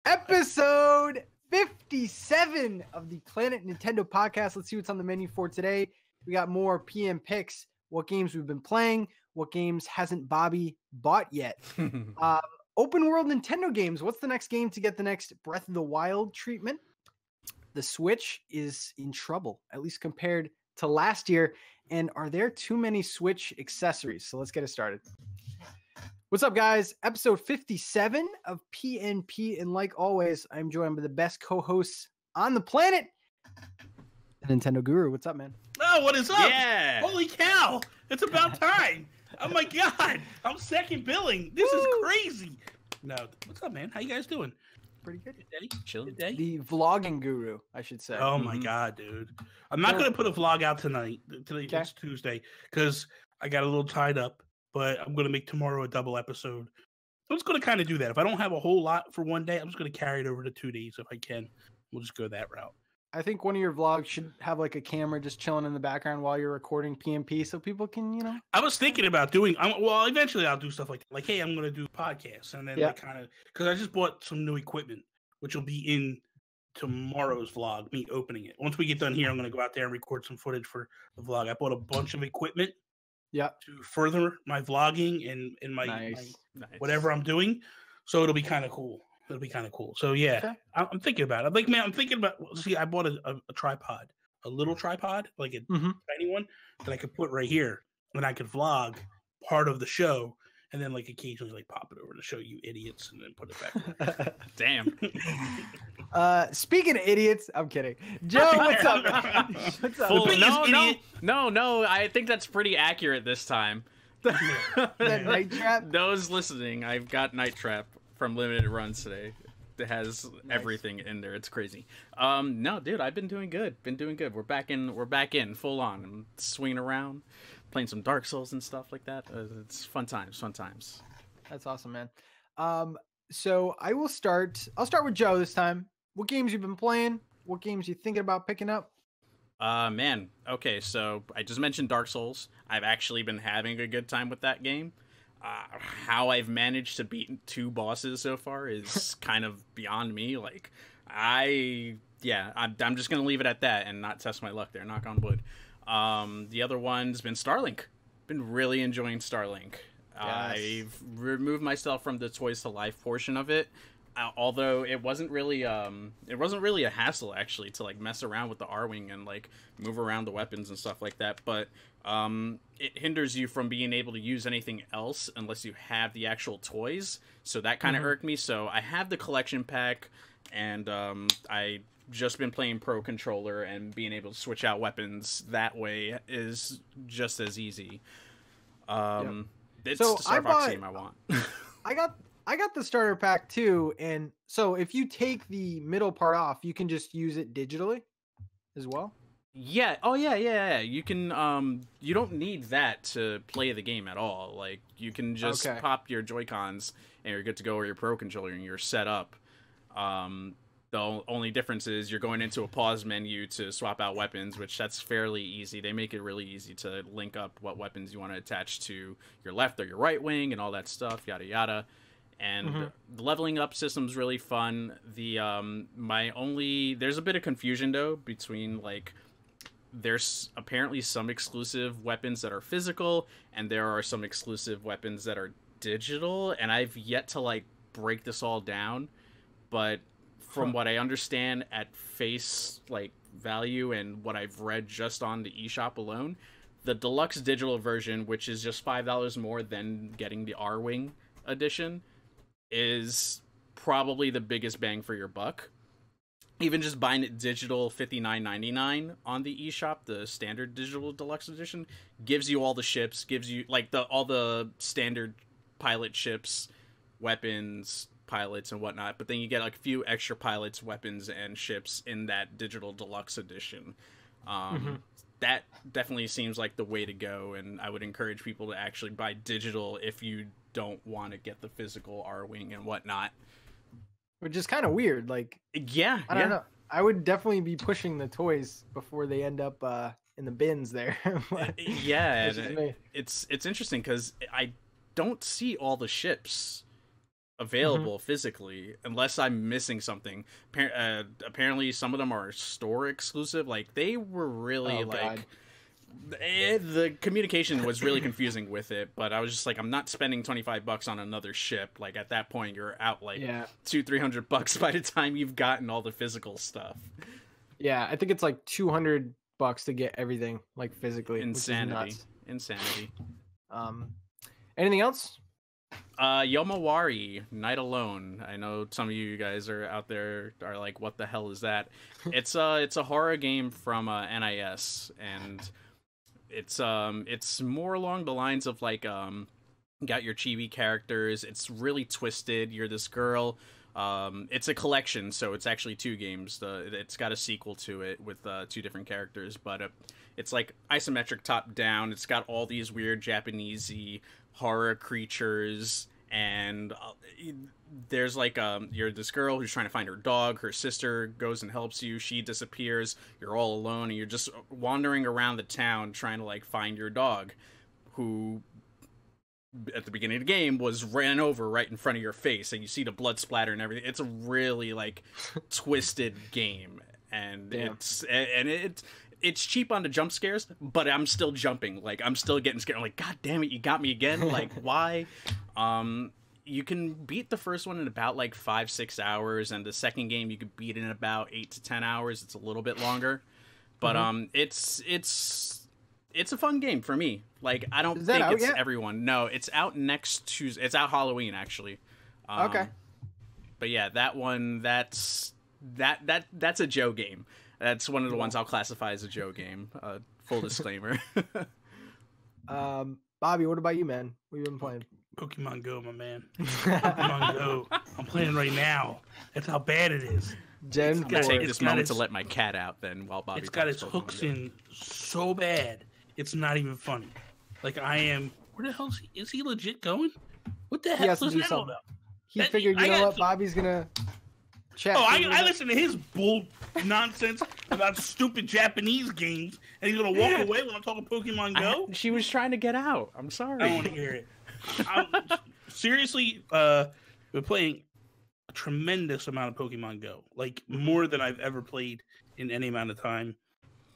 Episode 57 of the Planet Nintendo podcast. Let's see what's on the menu for today. We got more PM picks, what games we've been playing, what games hasn't Bobby bought yet. Open world Nintendo games. What's the next game to get the next Breath of the Wild treatment? The Switch is in trouble, at least compared to last year. And are there too many Switch accessories? So let's get it started. What's up, guys? Episode 57 of PNP. And like always, I'm joined by the best co-hosts on the planet, the Nintendo Guru. What's up, man? Oh, what is up? Yeah. Holy cow. It's about time. Oh, my God. I'm second billing. This is crazy. No. What's up, man? How you guys doing? Pretty good. Daddy? Chilling. Good day? The vlogging guru, I should say. Oh, my God, dude. I'm not going to put a vlog out tonight. It's Tuesday because I got a little tied up. But I'm going to make tomorrow a double episode. I'm just going to kind of do that. If I don't have a whole lot for one day, I'm just going to carry it over to 2 days if I can. We'll just go that route. I think one of your vlogs should have like a camera just chilling in the background while you're recording PNP so people can, you know. I was thinking about doing, well, eventually I'll do stuff like, hey, I'm going to do podcasts. And then because I just bought some new equipment, which will be in tomorrow's vlog, me opening it. Once we get done here, I'm going to go out there and record some footage for the vlog. I bought a bunch of equipment. Yeah, to further my vlogging and my, nice. Whatever I'm doing, so it'll be kind of cool. So yeah, okay. I'm thinking about it. Like, man, I'm thinking about. See, I bought a tripod, a little tripod, like a tiny one that I could put right here, and I could vlog part of the show, and then like occasionally like pop it over to show you idiots, and then put it back. Damn. Speaking of idiots, I'm kidding. Joe, what's up? Man? What's up? No. I think that's pretty accurate this time. That Night Trap? Those listening, I've got Night Trap from Limited Runs today. It has everything in there. It's crazy. No, dude, I've been doing good. We're back in full on. I'm swinging around, playing some Dark Souls and stuff like that. It's fun times. That's awesome, man. So I'll start with Joe this time. What games you've been playing? What games you thinking about picking up? Man. Okay, so I just mentioned Dark Souls. I've actually been having a good time with that game. How I've managed to beat 2 bosses so far is kind of beyond me. Like, I'm just gonna leave it at that and not test my luck there. Knock on wood. The other one's been StarLink. Been really enjoying StarLink. Yes. I've removed myself from the Toys to Life portion of it. Although it wasn't really a hassle actually to like mess around with the R-Wing and like move around the weapons and stuff like that, but it hinders you from being able to use anything else unless you have the actual toys, so that kind of irked me. So I have the collection pack, and I just been playing Pro Controller, and being able to switch out weapons that way is just as easy. It's the Star Fox team I want. I got the starter pack too, and so if you take the middle part off, you can just use it digitally as well. Yeah. Oh yeah. You can. You don't need that to play the game at all. Like, you can just pop your Joy-Cons and you're good to go, or your Pro Controller, and you're set up. The only difference is you're going into a pause menu to swap out weapons, which that's fairly easy. They make it really easy to link up what weapons you want to attach to your left or your right wing and all that stuff, yada yada. And the leveling up system's really fun. There's a bit of confusion though between like, there's apparently some exclusive weapons that are physical and there are some exclusive weapons that are digital, and I've yet to like break this all down, but from what I understand at face like value and what I've read just on the eShop alone, the deluxe digital version, which is just $5 more than getting the R-Wing edition, is probably the biggest bang for your buck. Even just buying it digital $59.99 on the eShop, the standard digital deluxe edition, gives you all the ships, gives you like all the standard pilot ships, weapons, pilots and whatnot, but then you get like a few extra pilots, weapons, and ships in that digital deluxe edition. That definitely seems like the way to go, and I would encourage people to actually buy digital if you don't want to get the physical R-Wing and whatnot. Which is kind of weird. Like, I don't know. I would definitely be pushing the toys before they end up in the bins there. Yeah, it's interesting because I don't see all the ships available physically, unless I'm missing something. Apparently, some of them are store exclusive. Like they were really the communication was really confusing with it. But I was just like, I'm not spending $25 on another ship. Like at that point, you're out like $200-300 by the time you've gotten all the physical stuff. Yeah, I think it's like $200 to get everything like physically. Insanity. Anything else? Yomawari, Night Alone. I know some of you guys are out there are like, what the hell is that? It's a horror game from NIS, and it's more along the lines of like got your chibi characters. It's really twisted. You're this girl. It's a collection, so it's actually 2 games. It's got a sequel to it with 2 different characters, but it's like isometric top down. It's got all these weird Japanesey horror creatures, and there's like you're this girl who's trying to find her dog. Her sister goes and helps you. She disappears. You're all alone, and you're just wandering around the town trying to like find your dog, who at the beginning of the game was ran over right in front of your face, and you see the blood splatter and everything. It's a really like twisted game, and it's cheap on the jump scares, but I'm still jumping. Like I'm still getting scared. I'm like, God damn it, you got me again. Like why? You can beat the first one in about like 5-6 hours, and the second game you could beat in about 8 to 10 hours. It's a little bit longer, but it's a fun game for me. Like I don't think it's everyone. No, it's out next Tuesday. It's out Halloween actually. Okay. But yeah, that one that's a Joe game. That's one of the ones I'll classify as a Joe game. Full disclaimer. Bobby, what about you, man? What have you been playing? Pokemon Go, my man. Pokemon Go. I'm playing right now. That's how bad it is. I'm gonna take this moment to let my cat out then while Bobby. It's got its hooks in so bad. It's not even funny. Like I am. Where the hell is he legit going? What the heck was that all about? He figured, you know what, Bobby's gonna chat. Oh, I listen to his bull nonsense about stupid Japanese games, and he's gonna walk away when I'm talking Pokemon Go. She was trying to get out. I'm sorry. I don't want to hear it. Seriously, been playing a tremendous amount of Pokemon Go, like more than I've ever played in any amount of time.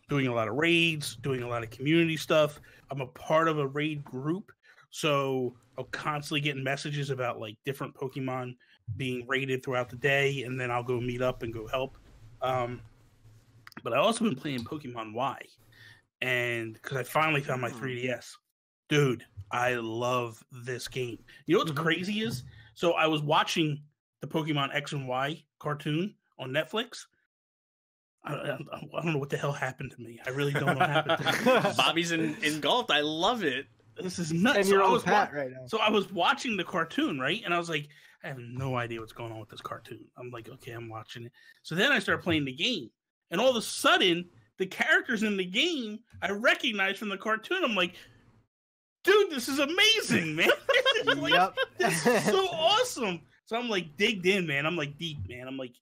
Doing a lot of raids, doing a lot of community stuff. I'm a part of a raid group, so I'll constantly getting messages about like different Pokemon being raided throughout the day, and then I'll go meet up and go help. But I also been playing Pokemon Y, and because I finally found my 3DS, dude, I love this game. You know what's crazy is? So I was watching the Pokemon X and Y cartoon on Netflix. I don't know what the hell happened to me. I really don't know what happened to me. Bobby's engulfed. I love it. This is nuts. And you're on Pat right now. So I was watching the cartoon, right? And I was like, I have no idea what's going on with this cartoon. I'm like, okay, I'm watching it. So then I start playing the game. And all of a sudden, the characters in the game, I recognize from the cartoon. I'm like, dude, this is amazing, man. This is so awesome. So I'm like digged in, man. I'm like deep, man. I'm like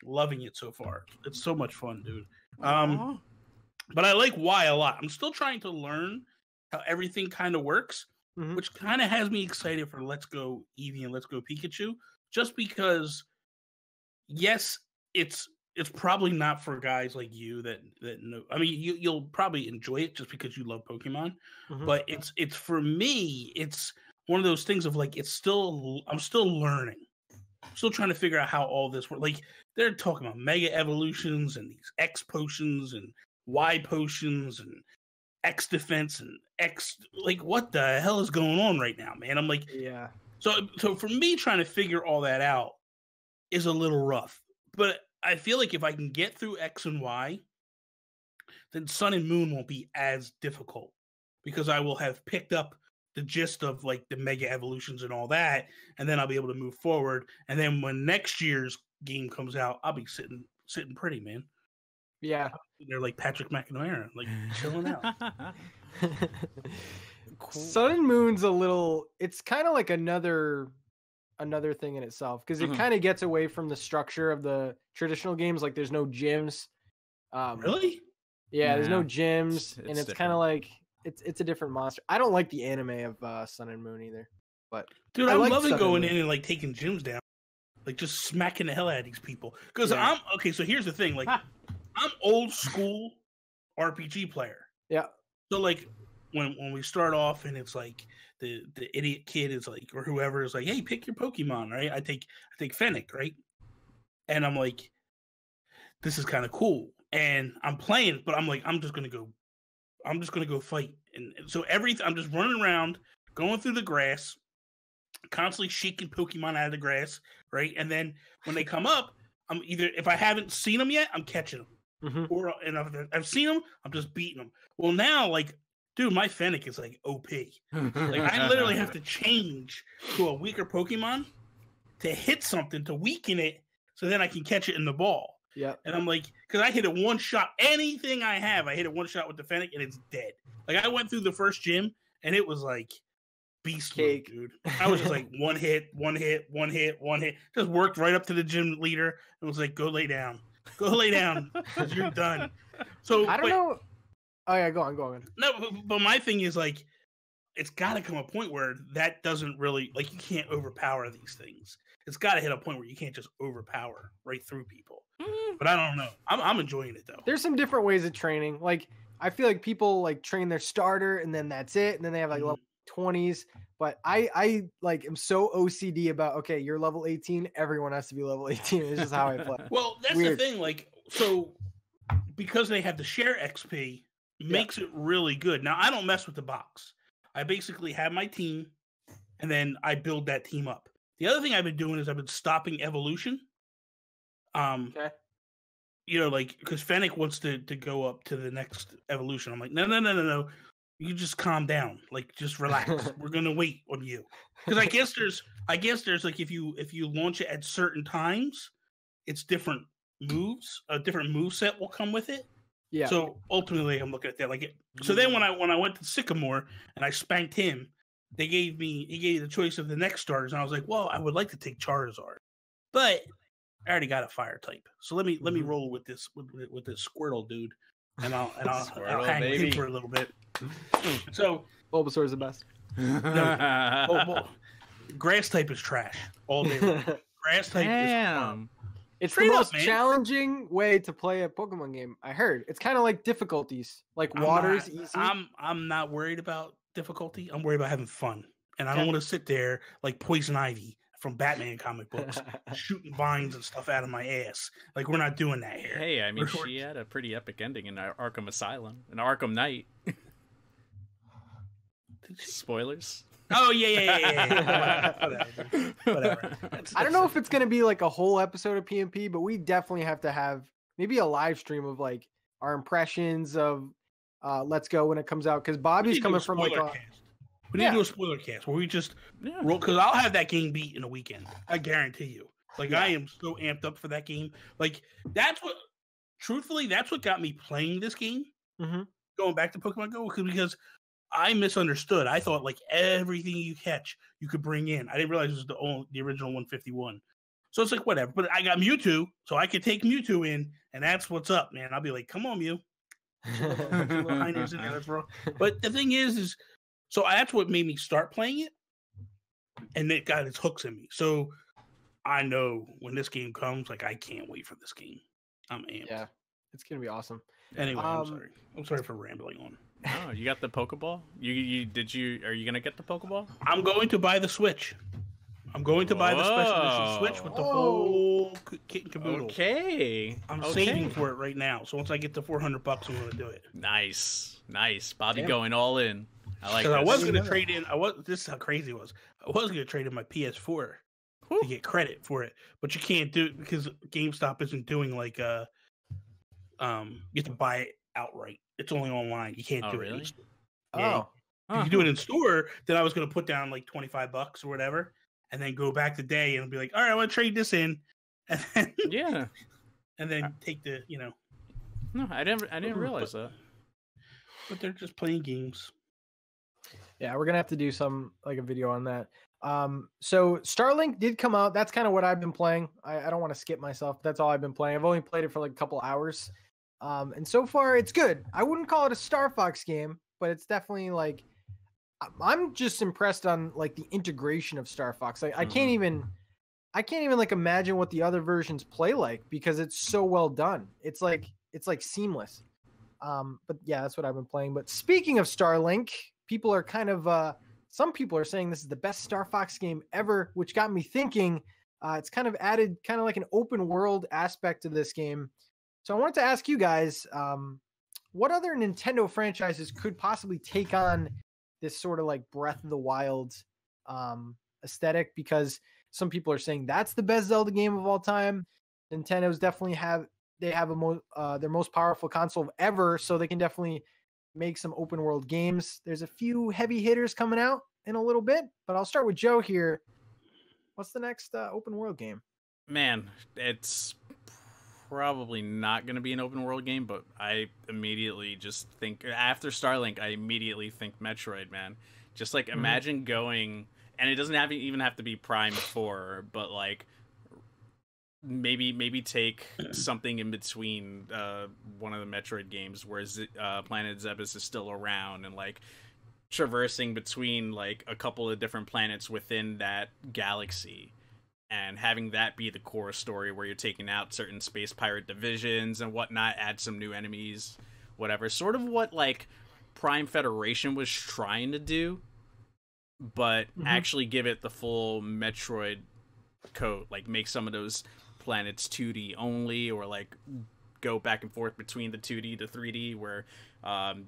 loving it so far. It's so much fun, dude. But I like Y a lot. I'm still trying to learn how everything kind of works, which kind of has me excited for Let's Go Eevee and Let's Go Pikachu, just because yes, it's probably not for guys like you that know. I mean, you'll probably enjoy it just because you love Pokemon, but it's for me, it's one of those things of like I'm still learning. I'm still trying to figure out how all this works. Like they're talking about mega evolutions and these X potions and Y potions and X defense and X, like what the hell is going on right now, man? I'm like, yeah. So for me, trying to figure all that out is a little rough, but I feel like if I can get through X and Y, then Sun and Moon won't be as difficult because I will have picked up the gist of like the mega evolutions and all that, and then I'll be able to move forward. And then when next year's game comes out, I'll be sitting pretty, man. Yeah, they're like Patrick McNamara, like chilling out. Cool. Sun and Moon's a little. It's kind of like another thing in itself because it kind of gets away from the structure of the traditional games. Like there's no gyms. Really? Yeah, there's no gyms, and it's kind of like it's a different monster. I don't like the anime of Sun and Moon either. But dude, I'm loving going Suddenly. in and like taking gyms down, like just smacking the hell out of these people. Because Yeah. I'm okay. So here's the thing, like I'm old school RPG player. Yeah. So like when we start off and it's like the idiot kid is like, or whoever is like, hey, pick your Pokemon, right? I take Fennec, right? And I'm like, this is kind of cool. And I'm playing, but I'm like, I'm just gonna go fight. And so everything, I'm just running around, going through the grass, constantly shaking Pokemon out of the grass, right? And then when they come up, I'm either, if I haven't seen them yet, I'm catching them. Mm-hmm. Or and if I've seen them, I'm just beating them. Well, now, like, dude, my Fennec is like OP. Like, I literally have to change to a weaker Pokemon to hit something to weaken it, so then I can catch it in the ball. Yeah. And I'm like, because I hit it one shot. Anything I have, I hit it one shot with the Fennec, and it's dead. Like, I went through the first gym, and it was like beast mode, dude. I was just like one hit. Just worked right up to the gym leader and was like, go lay down. Go lay down because you're done. So I don't know. Oh yeah, go on. No, but my thing is like, it's got to come a point where that doesn't really, like, you can't overpower these things. It's got to hit a point where you can't just overpower right through people. But I don't know. I'm enjoying it though. There's some different ways of training. Like I feel like people like train their starter and then that's it, and then they have like level 20s. But I like am so OCD about, okay, you're level 18, everyone has to be level 18. It's just how I play. Well, that's the thing. Like, so because they have the share XP, makes it really good. Now I don't mess with the box. I basically have my team, and then I build that team up. The other thing I've been doing is I've been stopping evolution. Okay. You know, like, because Fennec wants to go up to the next evolution. I'm like, no. You just calm down. Like, just relax. We're gonna wait on you. Because I guess there's like, if you launch it at certain times, it's different moves. A different move set will come with it. Yeah. So ultimately, I'm looking at that. Like, so then when I went to Sycamore and I spanked him, he gave me the choice of the next starters, and I was like, well, I would like to take Charizard, but I already got a fire type. So let me roll with this Squirtle dude, and I'll hang with him for a little bit. So Bulbasaur is the best. No, grass type is trash all day long. Grass type is fun. It's the most challenging way to play a Pokemon game. I heard it's kind of like difficulties, like water's easy. I'm not worried about difficulty. I'm worried about having fun, and I don't want to sit there like Poison Ivy from Batman comic books, shooting vines and stuff out of my ass. Like, we're not doing that here. Hey, I mean, she had a pretty epic ending in Arkham Asylum, in Arkham Knight. Spoilers. Oh yeah. Whatever. I don't know if it's gonna be like a whole episode of PNP, but we definitely have to have maybe a live stream of like our impressions of Let's Go when it comes out, because Bobby's coming from like a. We need to do a spoiler cast where we just roll, because I'll have that game beat in a weekend. I guarantee you. Like, I am so amped up for that game. Like, that's what got me playing this game. Mm-hmm. Going back to Pokemon Go, because I misunderstood. I thought like everything you catch, you could bring in. I didn't realize it was the original 151. So it's like, whatever. But I got Mewtwo, so I could take Mewtwo in, and that's what's up, man. I'll be like, come on, Mew. But the thing is so that's what made me start playing it, and it got its hooks in me. So I know when this game comes, like, I can't wait for this game. I'm amped. Yeah, it's gonna be awesome. Anyway, I'm sorry for rambling on. Oh, you got the Pokeball? Are you gonna get the Pokeball? I'm going to buy the Switch. I'm going to buy the special edition Switch with the whole kit and caboodle. Okay. I'm saving for it right now. So once I get to $400, I'm going to do it. Nice. Bobby going all in. I like this. I was going to trade in. This is how crazy it was. I was going to trade in my PS4 to get credit for it, but you can't do it because GameStop isn't doing like you have to buy it outright. It's only online. You can't do it. In store. Yeah. If you can do it in store, then I was going to put down like $25 or whatever, and then go back the day and be like, all right, I want to trade this in, and then and then take the No, I didn't realize that. But they're just playing games. Yeah, we're gonna have to do a video on that. So StarLink did come out. That's kind of what I've been playing. I don't want to skip myself. That's all I've been playing. I've only played it for like a couple hours. And so far it's good. I wouldn't call it a Star Fox game, but it's definitely like I'm just impressed on like the integration of Star Fox. I can't even like imagine what the other versions play like because it's so well done. It's like seamless. But yeah, that's what I've been playing. But speaking of StarLink, people are kind of some people are saying this is the best Star Fox game ever, which got me thinking. It's kind of added kind of like an open world aspect to this game. So I wanted to ask you guys, what other Nintendo franchises could possibly take on this sort of like Breath of the Wild aesthetic? Because some people are saying that's the best Zelda game of all time. Nintendo's definitely have their most powerful console ever, so they can definitely make some open world games. There's a few heavy hitters coming out in a little bit, but I'll start with Joe here. What's the next open world game? Man, it's probably not going to be an open world game, but I immediately just think, after StarLink, I immediately think Metroid, man. Just like imagine going, and it doesn't even have to be Prime 4, but like maybe take something in between one of the Metroid games where Planet Zebes is still around, and like traversing between like a couple of different planets within that galaxy, and having that be the core story where you're taking out certain space pirate divisions and whatnot, add some new enemies, whatever. Sort of what like Prime Federation was trying to do, but actually give it the full Metroid coat, like make some of those planets 2D only, or like go back and forth between the 2D to 3D, where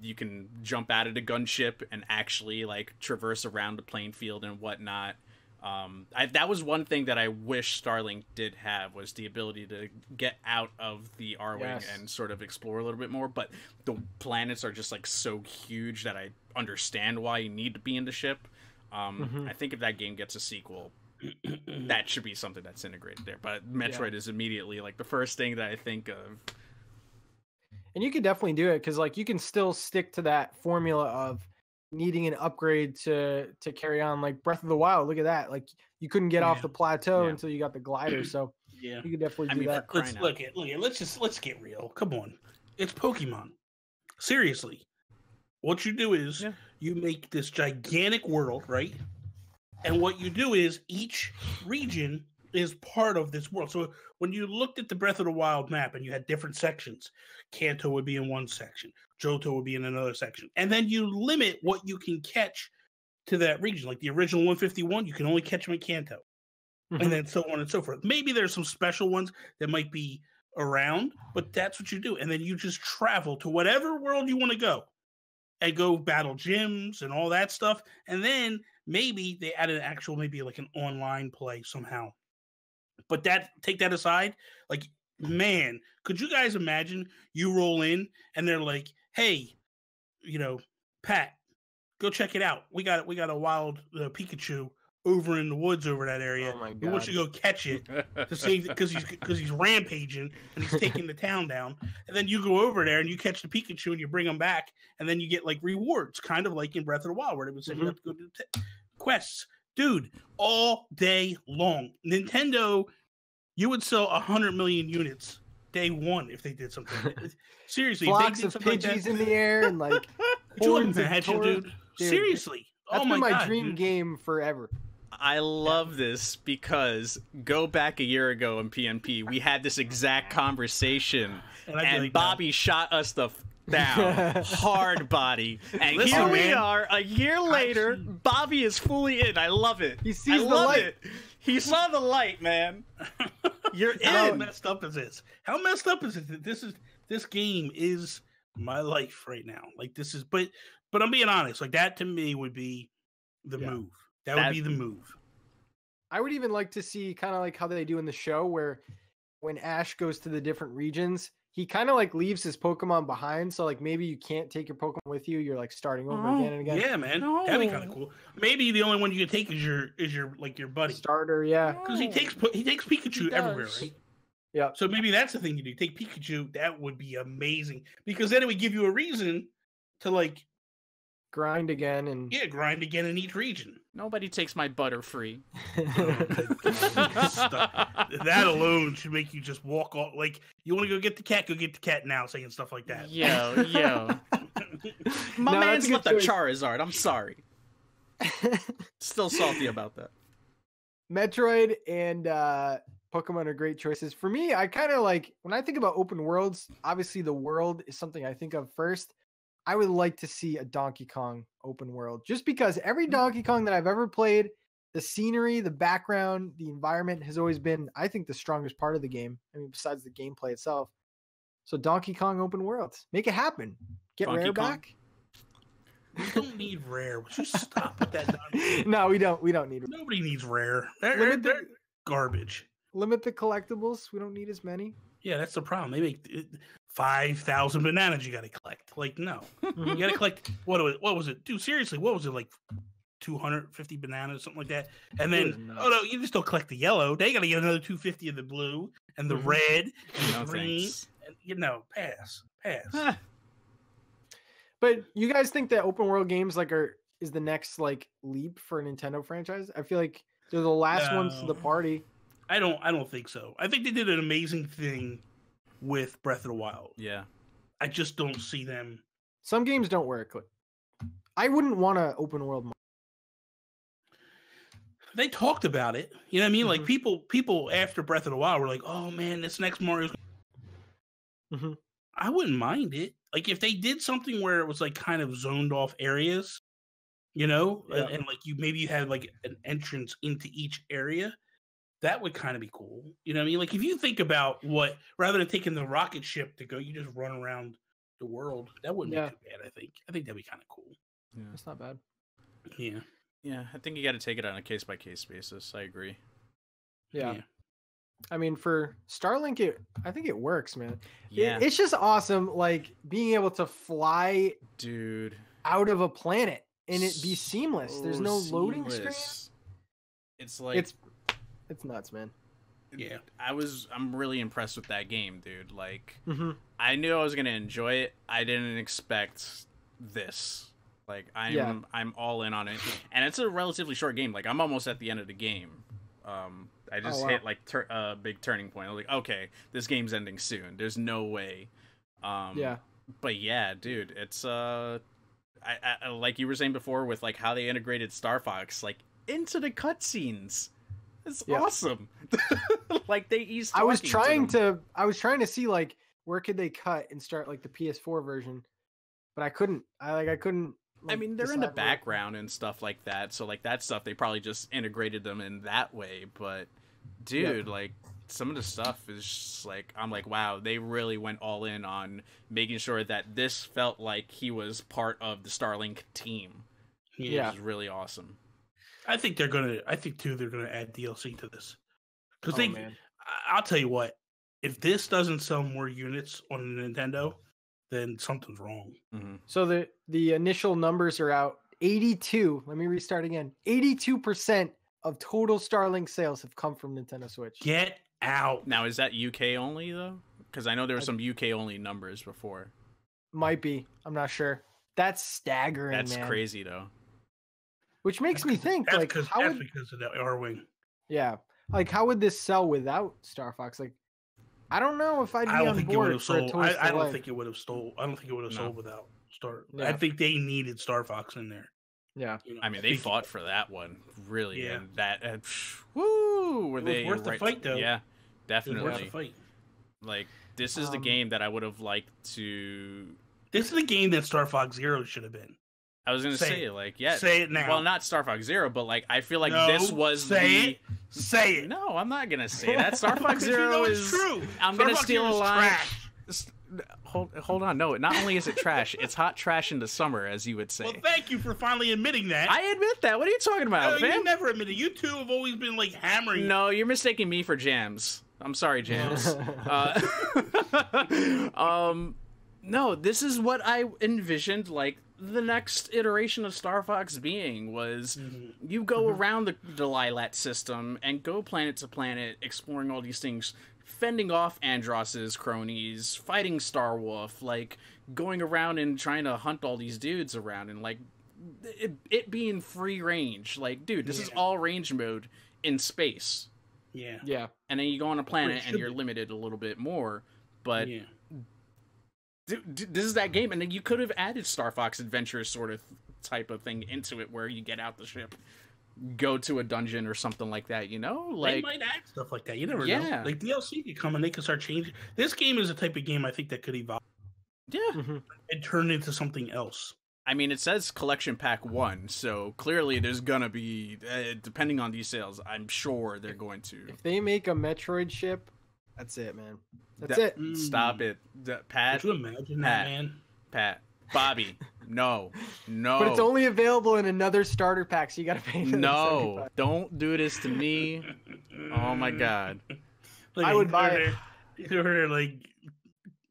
you can jump out of the gunship and actually like traverse around the playing field and whatnot. That was one thing that I wish StarLink did have, was the ability to get out of the R-Wing and sort of explore a little bit more, but the planets are just like so huge that I understand why you need to be in the ship. I think if that game gets a sequel, that should be something that's integrated there, but Metroid is immediately like the first thing that I think of. And you could definitely do it because like you can still stick to that formula of needing an upgrade to carry on, like Breath of the Wild. Look at that. Like you couldn't get off the plateau until you got the glider. So you could definitely do that. Let's get real. Come on. It's Pokemon. Seriously. What you do is you make this gigantic world, right? And what you do is each region is part of this world. So when you looked at the Breath of the Wild map and you had different sections, Kanto would be in one section, Johto would be in another section. And then you limit what you can catch to that region. Like the original 151, you can only catch them at Kanto. And then so on and so forth. Maybe there's some special ones that might be around, but that's what you do. And then you just travel to whatever world you want to go and go battle gyms and all that stuff. And then maybe they added an actual, maybe like an online play somehow. But take that aside, like, man, could you guys imagine you roll in and they're like, hey, Pat, go check it out. We got a wild Pikachu over in the woods over that area. Oh my God. We want you to go catch it to see, because he's rampaging and he's taking the town down. And then you go over there and you catch the Pikachu and you bring him back, and then you get like rewards, kind of like in Breath of the Wild, where they would say you have to go do quests. Dude, all day long. Nintendo, you would sell 100 million units day one if they did something. Seriously, flocks of Pidgeys in the air and like could you imagine, dude? Seriously, that's been my dream game forever. I love this because go back a year ago in PNP, we had this exact conversation, and like, Bobby shot us the down hard body, and here we are a year later. Bobby is fully in. I love it. He sees the light. He saw the light, man. You're in. How messed up is this? How messed up is it that this game is my life right now? Like this is, but I'm being honest. Like that to me would be the move. That would be the move. I would even like to see kind of like how they do in the show, where when Ash goes to the different regions, he kind of like leaves his Pokemon behind. So like maybe you can't take your Pokemon with you. You're like starting over again and again. Yeah, man. That'd be kind of cool. Maybe the only one you can take is your like your buddy starter. Yeah, because he takes Pikachu everywhere, right? Yeah. So maybe that's the thing you do. Take Pikachu. That would be amazing, because then it would give you a reason to like grind again in each region. Nobody takes my Butterfree. That alone should make you just walk off. Like, you want to go get the cat now, saying stuff like that. Yo. My man's left a Charizard. I'm sorry. Still salty about that. Metroid and Pokemon are great choices. For me, I kind of like, when I think about open worlds, obviously the world is something I think of first. I would like to see a Donkey Kong open world, just because every Donkey Kong that I've ever played, the scenery, the background, the environment has always been, I think, the strongest part of the game. I mean, besides the gameplay itself. So Donkey Kong open worlds, make it happen. Get Donkey Rare Kong? back. We don't need Rare. Would you stop with that nonsense? No, we don't. We don't need. Nobody needs Rare. Limit They're garbage. Limit the collectibles. We don't need as many. Yeah, that's the problem. They make 5,000 bananas you got to collect. Like, no. You got to collect, what was it? Dude, seriously, what was it, like 250 bananas, something like that? And then, oh no, you just don't collect the yellow. They got to get another 250 of the blue and the red and the green. And, pass. But you guys think that open world games is the next leap for a Nintendo franchise? I feel like they're the last ones to the party. I don't think so. I think they did an amazing thing with Breath of the Wild. Yeah. I just don't see them. Some games don't work. I wouldn't want to open world. They talked about it. You know what I mean? Like people after Breath of the Wild were like, "Oh man, this next Mario's." I wouldn't mind it. Like if they did something where it was like kind of zoned off areas, and like you had like an entrance into each area. That would kind of be cool. You know what I mean? Like if you think about rather than taking the rocket ship to go, you just run around the world. That wouldn't be too bad, I think. I think that'd be kind of cool. Yeah. That's not bad. Yeah. Yeah, I think you got to take it on a case-by-case basis. I agree. Yeah. I mean, for StarLink, I think it works, man. Yeah. It's just awesome, being able to fly out of a planet and it be seamless. There's no loading screen. It's like... It's nuts, man. Yeah. I'm really impressed with that game, dude. Like, I knew I was going to enjoy it. I didn't expect this. Like, I'm all in on it. And it's a relatively short game. Like, I'm almost at the end of the game. I just hit, a big turning point. I was like, okay, this game's ending soon. There's no way. But yeah, dude, it's, I like you were saying before with, how they integrated Star Fox, into the cutscenes. It's awesome. They eased. I was trying to see where could they cut and start the PS4 version, but I couldn't. I couldn't. I mean, they're in the background and stuff like that. So that stuff they probably just integrated them in that way. But dude, some of the stuff is just I'm like, wow, they really went all in on making sure that this felt like he was part of the StarLink team. Yeah, which is really awesome. I think they're gonna add DLC to this because I'll tell you what, if this doesn't sell more units on Nintendo, then something's wrong. So the initial numbers are out. 82. Let me restart again. 82% of total StarLink sales have come from Nintendo Switch. Get out. Now, is that UK only though? Because I know there were some UK only numbers before. Might be. I'm not sure. That's staggering. That's crazy though. Which makes me think, that's because of the R-Wing. Yeah, how would this sell without Star Fox? I don't know if I'd be on board for a Toy I don't think it would have sold. I don't think it would have sold without Star. Yeah. I think they needed Star Fox in there. Yeah, I mean they fought for that one really, and that woo, were they worth the fight though? Yeah, definitely. It was worth the fight. This is the game that I would have liked to. This is the game that Star Fox Zero should have been. I was gonna say say it now. Well, not Star Fox Zero, but I feel like this was say it. No, I'm not gonna say that. Star Fox Zero is true. I'm gonna steal a line. Hold on, no. Not only is it trash, it's hot trash in the summer, as you would say. Well, thank you for finally admitting that. I admit that. What are you talking about, fam? You never admitted. You two have always been hammering. No, you're mistaking me for Jams. I'm sorry, Jams. No, this is what I envisioned. The next iteration of Star Fox being was you go around the Lilat system and go planet to planet, exploring all these things, fending off Andross's cronies, fighting Star Wolf, going around and trying to hunt all these dudes around, and it being free range. Dude, this is all range mode in space. Yeah. And then you go on a planet and you're limited a little bit more, but. Yeah. This is that game, and then you could have added Star Fox Adventures sort of type of thing into it, where you get out the ship, go to a dungeon or something like that. You know, like they might add stuff like that. You never know. Like DLC could come and they could start changing. This game is a type of game I think that could evolve. Yeah, and turn into something else. I mean, it says Collection Pack 1, so clearly there's gonna be, depending on these sales, I'm sure they're going to. If they make a Metroid ship, that's it, man. That's it. Stop it, Pat. Could you imagine that, man? Pat, Bobby, no. But it's only available in another starter pack, so you gotta pay. No, don't do this to me. Oh my god. Like, I would buy it. They're like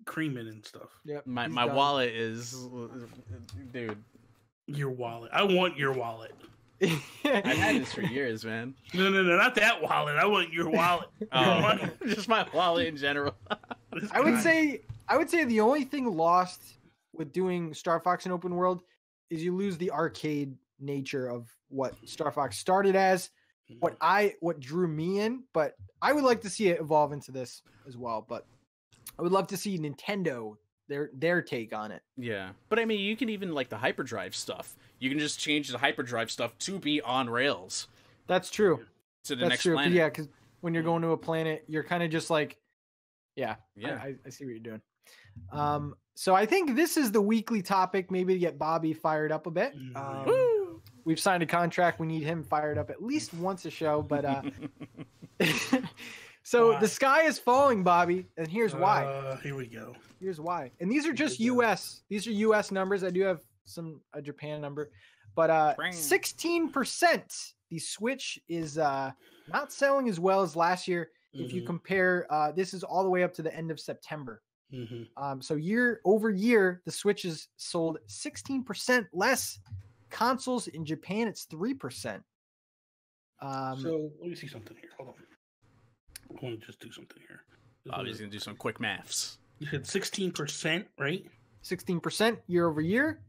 creaming and stuff. Yep. My wallet is, dude. Your wallet. I want your wallet. I've had this for years, man. No, not that wallet. I want your wallet. Oh, just my wallet in general. I would say the only thing lost with doing Star Fox in open world is you lose the arcade nature of what Star Fox started as, what drew me in, but I would like to see it evolve into this as well. But I would love to see Nintendo their take on it. Yeah, but I mean, you can even like the hyperdrive stuff. You can just change the hyperdrive stuff to be on rails. That's true. To the next planet. Yeah, because when you're going to a planet, you're kind of just like, yeah. I see what you're doing. So I think this is the weekly topic, maybe to get Bobby fired up a bit. We've signed a contract. We need him fired up at least once a show, but so the sky is falling, Bobby, and here's why. Here we go. Here's why. And these are just US. These are US numbers. I do have a Japan number, but 16%. The Switch is not selling as well as last year. If you compare, this is all the way up to the end of September. So year over year, the Switch is sold 16% less. Consoles in Japan, it's 3%. So let me see something here. Hold on. I want to just do something here. Bobby's gonna do some quick maths. You said 16%, right? 16% year over year.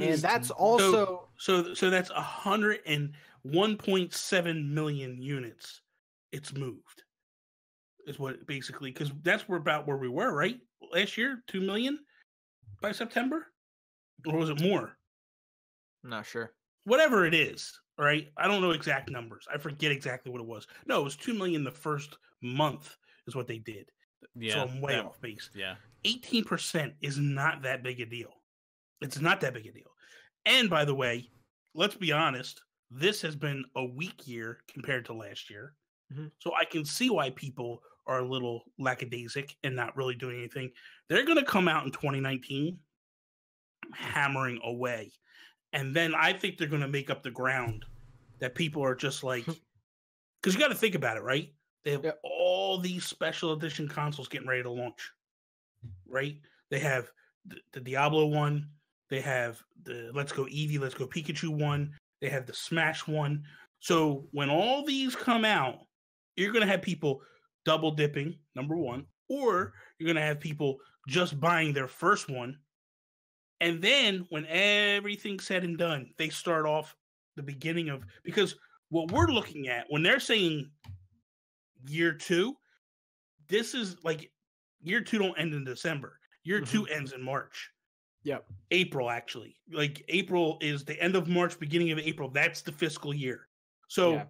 And that's also so that's 101.7 million units. It's moved. Is what basically, because that's about where we were, right? Last year, 2 million by September, or was it more? I'm not sure. Whatever it is, right? I don't know exact numbers. I forget exactly what it was. No, it was 2 million the first month is what they did. Yeah, so I'm way off base. Yeah, 18% is not that big a deal. It's not that big a deal. And by the way, let's be honest, this has been a weak year compared to last year. So I can see why people are a little lackadaisic and not really doing anything. They're going to come out in 2019 hammering away. And then I think they're going to make up the ground that people are just like, because you got to think about it, right? They have all these special edition consoles getting ready to launch, right? They have the Diablo one. They have the Let's Go Eevee, Let's Go Pikachu one. They have the Smash one. So when all these come out, you're going to have people double dipping, number one, or you're going to have people just buying their first one. And then when everything's said and done, they start off the beginning of, because what we're looking at when they're saying year two, this is like year two don't end in December. Year two ends in March. Yep. April, actually. Like April is the end of March, beginning of April. That's the fiscal year. So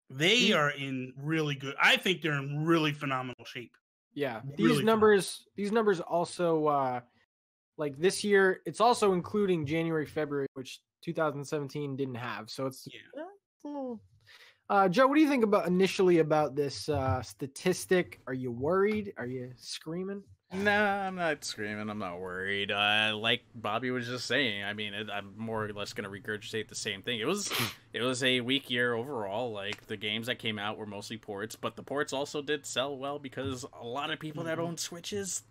they are in really good. I think they're in really phenomenal shape. Yeah. Really these numbers also like this year, it's also including January, February, which 2017 didn't have. So it's Joe, what do you think initially about this statistic? Are you worried? Are you screaming? Nah, I'm not screaming. I'm not worried. Like Bobby was just saying, I mean, I'm more or less going to regurgitate the same thing. It was a weak year overall. Like, the games that came out were mostly ports, but the ports also did sell well because a lot of people that own Switches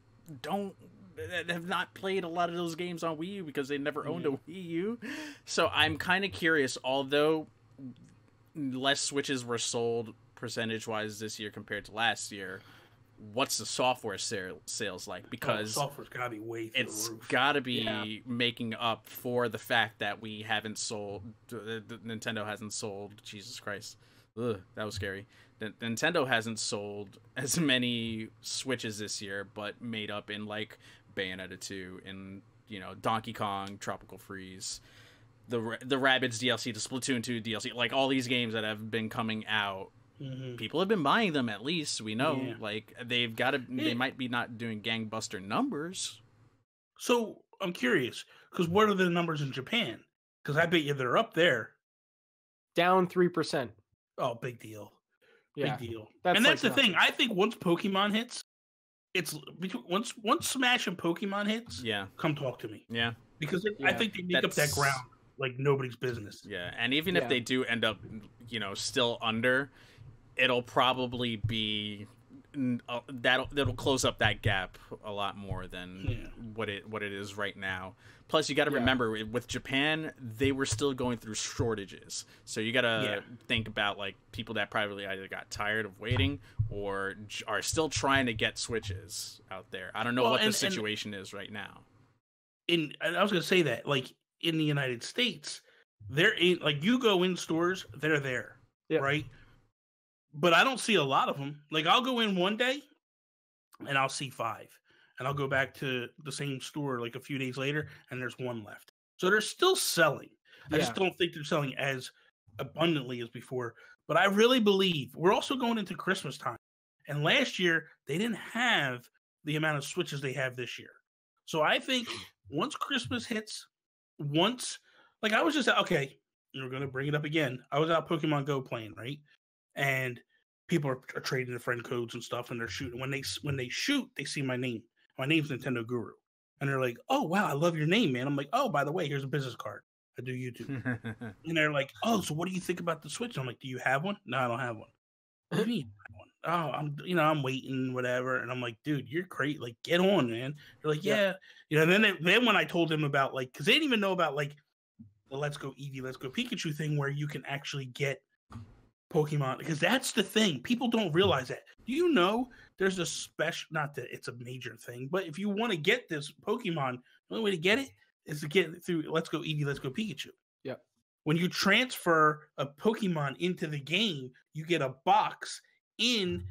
have not played a lot of those games on Wii U because they never owned a Wii U. So I'm kind of curious, although less Switches were sold percentage-wise this year compared to last year, what's the software sales like? Because software's gotta be way through the roof. It's gotta be making up for the fact that we haven't sold, Nintendo hasn't sold, Jesus Christ, that was scary. Nintendo hasn't sold as many Switches this year, but made up in like Bayonetta 2 and Donkey Kong, Tropical Freeze, the Rabbids DLC, the Splatoon 2 DLC, like all these games that have been coming out. People have been buying them, at least we know. Like they might be not doing gangbuster numbers. So I'm curious, because what are the numbers in Japan? Because I bet you they're up there. Down 3%. Oh, big deal. Yeah. Big deal. That's That's the thing. I think once Pokemon hits, it's once Smash and Pokemon hits. Yeah. Come talk to me. Yeah. Because I think they make up that ground like nobody's business. Yeah, and even if they do end up, still under, it'll probably be that'll close up that gap a lot more than what it is right now. Plus, you got to remember, with Japan, they were still going through shortages, so you got to think about like people that probably either got tired of waiting or are still trying to get Switches out there. I don't know what the situation is right now. I was gonna say that, like, in the United States, they're in, like, you go in stores, they're there, right? But I don't see a lot of them. Like, I'll go in one day and I'll see 5, and I'll go back to the same store like a few days later and there's 1 left. So they're still selling. I just don't think they're selling as abundantly as before. But I really believe we're also going into Christmas time, and last year they didn't have the amount of Switches they have this year. So I think once Christmas hits, like, I was just, okay, we're going to bring it up again. I was out Pokemon Go playing, right? And people are trading their friend codes and stuff, and they're shooting. When they shoot, they see my name. My name's Nintendo Guru. And they're like, oh, wow, I love your name, man. I'm like, oh, by the way, here's a business card. I do YouTube. And they're like, oh, so what do you think about the Switch? I'm like, do you have one? No, I don't have one. What do you mean? Oh, I'm waiting, whatever. And I'm like, dude, you're great. Like, get on, man. They're like, yeah. And then when I told them about, like, because they didn't even know about, like, the Let's Go Eevee, Let's Go Pikachu thing, where you can actually get Pokemon, because that's the thing. People don't realize that. Do you know there's a special, not that it's a major thing, but if you want to get this Pokemon, the only way to get it is to get it through Let's Go Eevee, Let's Go Pikachu. Yep. When you transfer a Pokemon into the game, you get a box in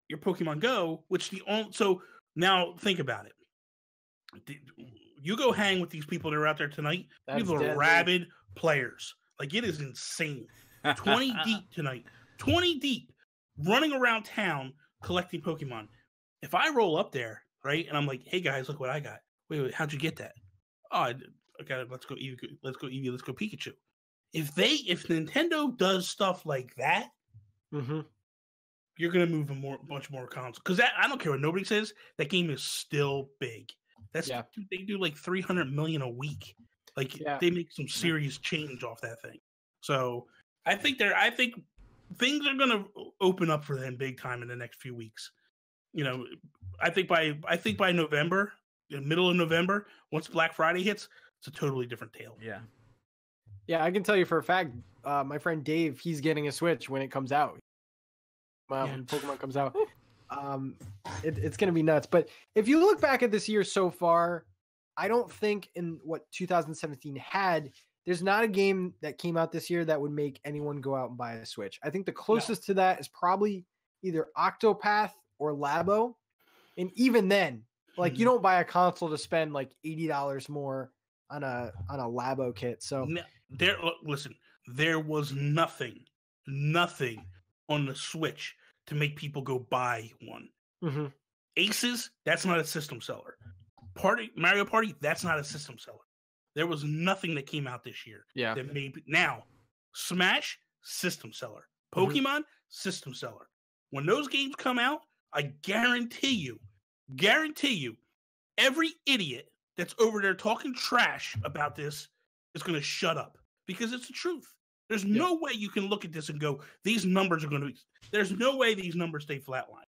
your Pokemon Go, so now think about it. You go hang with these people that are out there tonight. These are rabid players. Like, it is insane. 20 deep tonight. 20 deep, running around town collecting Pokemon. If I roll up there, right, and I'm like, hey guys, look what I got. Wait, how'd you get that? Oh, I got it. Let's go Eevee, Let's Go Pikachu. If Nintendo does stuff like that, you're gonna move much more consoles. Because I don't care what nobody says, that game is still big. They do like 300 million a week. Like, they make some serious change off that thing. So I think things are gonna open up for them big time in the next few weeks. I think by November, the middle of November, once Black Friday hits, it's a totally different tale. Yeah, I can tell you for a fact, my friend Dave, he's getting a Switch when it comes out. When Pokemon comes out. It's going to be nuts. But if you look back at this year so far, I don't think in what 2017 had, there's not a game that came out this year that would make anyone go out and buy a Switch. I think the closest to that is probably either Octopath or Labo. And even then, like, you don't buy a console to spend like $80 more on a Labo kit. So listen, there was nothing on the Switch to make people go buy one. Aces, that's not a system seller. Mario Party, that's not a system seller. There was nothing that came out this year. That now, Smash, system seller. Pokemon, system seller. When those games come out, I guarantee you, every idiot that's over there talking trash about this is going to shut up, because it's the truth. There's no way you can look at this and go, these numbers are going to be... There's no way these numbers stay flatline.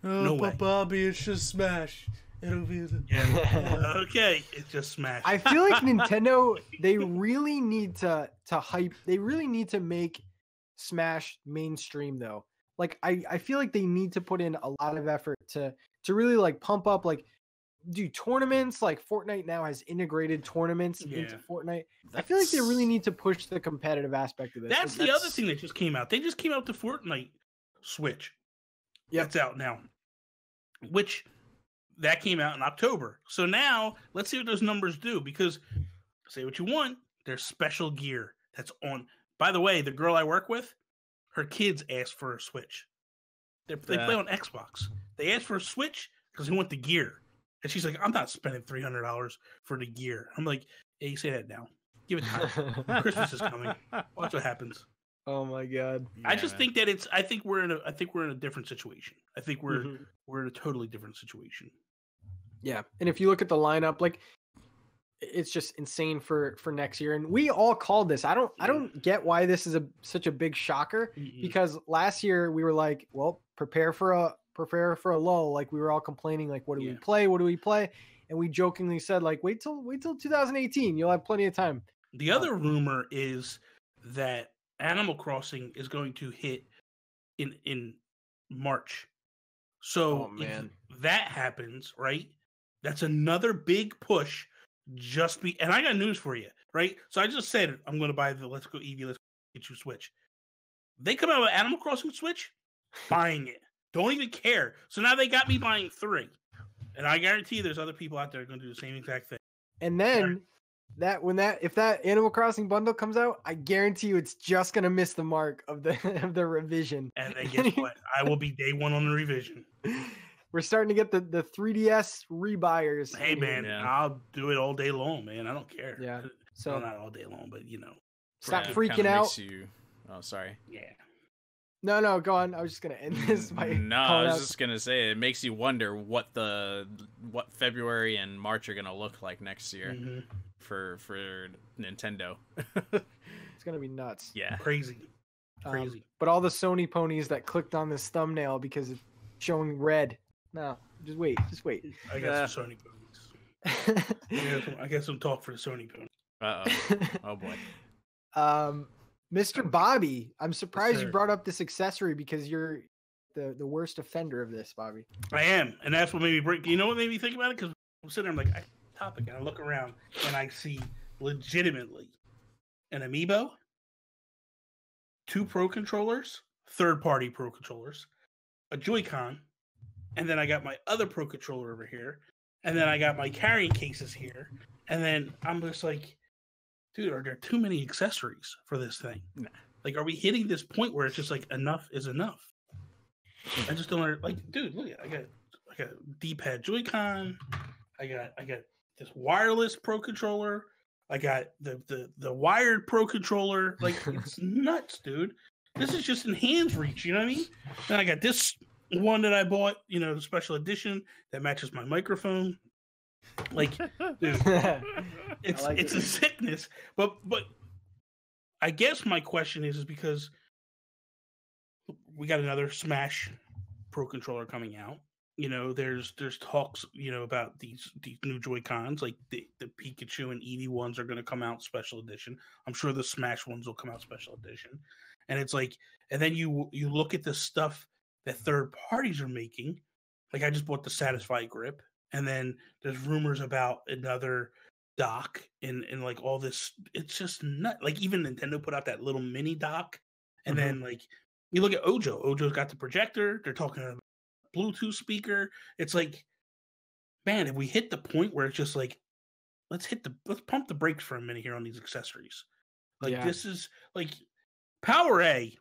No way. Bobby, it's just Smash. It'll be... Okay, it's just Smash. I feel like Nintendo, they really need to hype... They really need to make Smash mainstream, though. Like, I feel like they need to put in a lot of effort to really, like, pump up, like, do tournaments. Like, Fortnite now has integrated tournaments into Fortnite. I feel like they really need to push the competitive aspect of this. That's the other thing that just came out. They just came out the Fortnite Switch. That's out now. Which that came out in October. So now let's see what those numbers do, because say what you want, there's special gear that's on. By the way, the girl I work with, her kids asked for a Switch. They play on Xbox. They asked for a Switch because they want the gear. And she's like, I'm not spending $300 for the gear. I'm like, yeah, you say that now. Give it time. Christmas is coming. Watch what happens. Oh my God. I just think that I think we're in a different situation. I think we're in a totally different situation. Yeah. And if you look at the lineup, like, it's just insane for next year. And we all called this. I don't get why this is such a big shocker, because last year we were like, well, prepare for a lull. Like, we were all complaining, like, what do we play? What do we play? And we jokingly said, like, wait till 2018. You'll have plenty of time. The other rumor is that Animal Crossing is going to hit in March. So if that happens, right? That's another big push. And I got news for you, right? So I just said I'm going to buy the Let's Go Eevee, Let's Get You Switch. They come out with Animal Crossing Switch, buying it. Don't even care. So now they got me buying 3, and I guarantee you there's other people out there going to do the same exact thing. And then if that Animal Crossing bundle comes out, I guarantee you it's just going to miss the mark of the revision. And then guess what? I will be day one on the revision. We're starting to get the 3DS rebuyers. Hey man, I'll do it all day long, man. I don't care. Yeah. So well, not all day long, but stop freaking out. Oh, sorry. Yeah. No, go on. I was just gonna end this by I was just gonna say it makes you wonder what February and March are gonna look like next year for Nintendo. It's gonna be nuts. Yeah. Crazy. But all the Sony ponies that clicked on this thumbnail because it's showing red. No, just wait. I got some Sony ponies. I got some talk for the Sony ponies. Oh boy. Mr. Bobby, I'm surprised you brought up this accessory, because you're the worst offender of this, Bobby. I am, and that's what made me break. You know what made me think about it? Because I'm sitting there, I'm like, topic, and I look around and I see legitimately an Amiibo, 2 Pro controllers, third-party Pro controllers, a Joy-Con, and then I got my other Pro controller over here, and then I got my carrying cases here, and then I'm just like, dude, are there too many accessories for this thing? Nah. Like, are we hitting this point where it's just like enough is enough? I just don't like, dude. Look at I got D-pad Joy-Con. I got this wireless Pro controller. I got the wired Pro controller. Like, it's nuts, dude. This is just in hands reach. You know what I mean? Then I got this one that I bought. The special edition that matches my microphone. Like, dude, it's a sickness. But I guess my question is because we got another Smash Pro controller coming out. There's talks, about these new Joy-Cons, like the Pikachu and Eevee ones are going to come out special edition. I'm sure the Smash ones will come out special edition. And it's like, and then you look at the stuff that third parties are making. Like, I just bought the Satisfy grip. And then there's rumors about another dock and like all this. It's just nut. Like, even Nintendo put out that little mini dock. And then, like, you look at Ojo. Ojo's got the projector. They're talking about Bluetooth speaker. It's like, man, if we hit the point where it's just like, let's pump the brakes for a minute here on these accessories. Like, this is like Power A.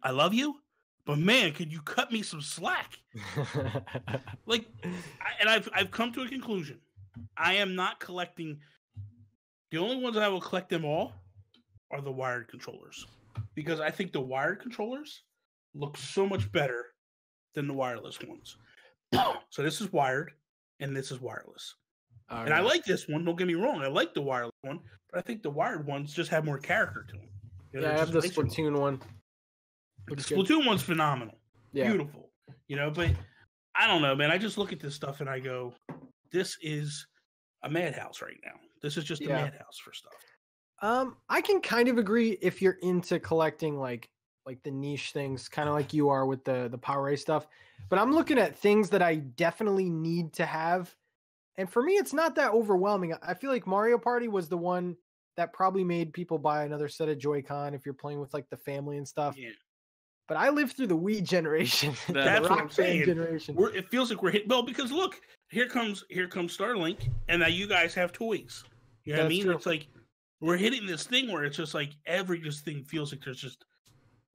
I love you. But man, could you cut me some slack? Like, I've come to a conclusion. I am not collecting. The only ones I will collect them all are the wired controllers, because I think the wired controllers look so much better than the wireless ones. So this is wired, and this is wireless. And I like this one. Don't get me wrong. I like the wireless one, but I think the wired ones just have more character to them. I have the Splatoon one. The Splatoon one's phenomenal. Yeah. Beautiful. But I don't know, man. I just look at this stuff and I go, this is a madhouse right now. This is just a madhouse for stuff. I can kind of agree if you're into collecting like the niche things, kind of like you are with the Power A stuff. But I'm looking at things that I definitely need to have. And for me, it's not that overwhelming. I feel like Mario Party was the one that probably made people buy another set of Joy-Con if you're playing with like the family and stuff. Yeah. But I lived through the Wii generation. That's what I'm saying. Generation. It feels like we're hit. Well, because look, here comes StarLink, and now you guys have toys. You know what I mean? True. It's like we're hitting this thing where it's just like this thing feels like there's just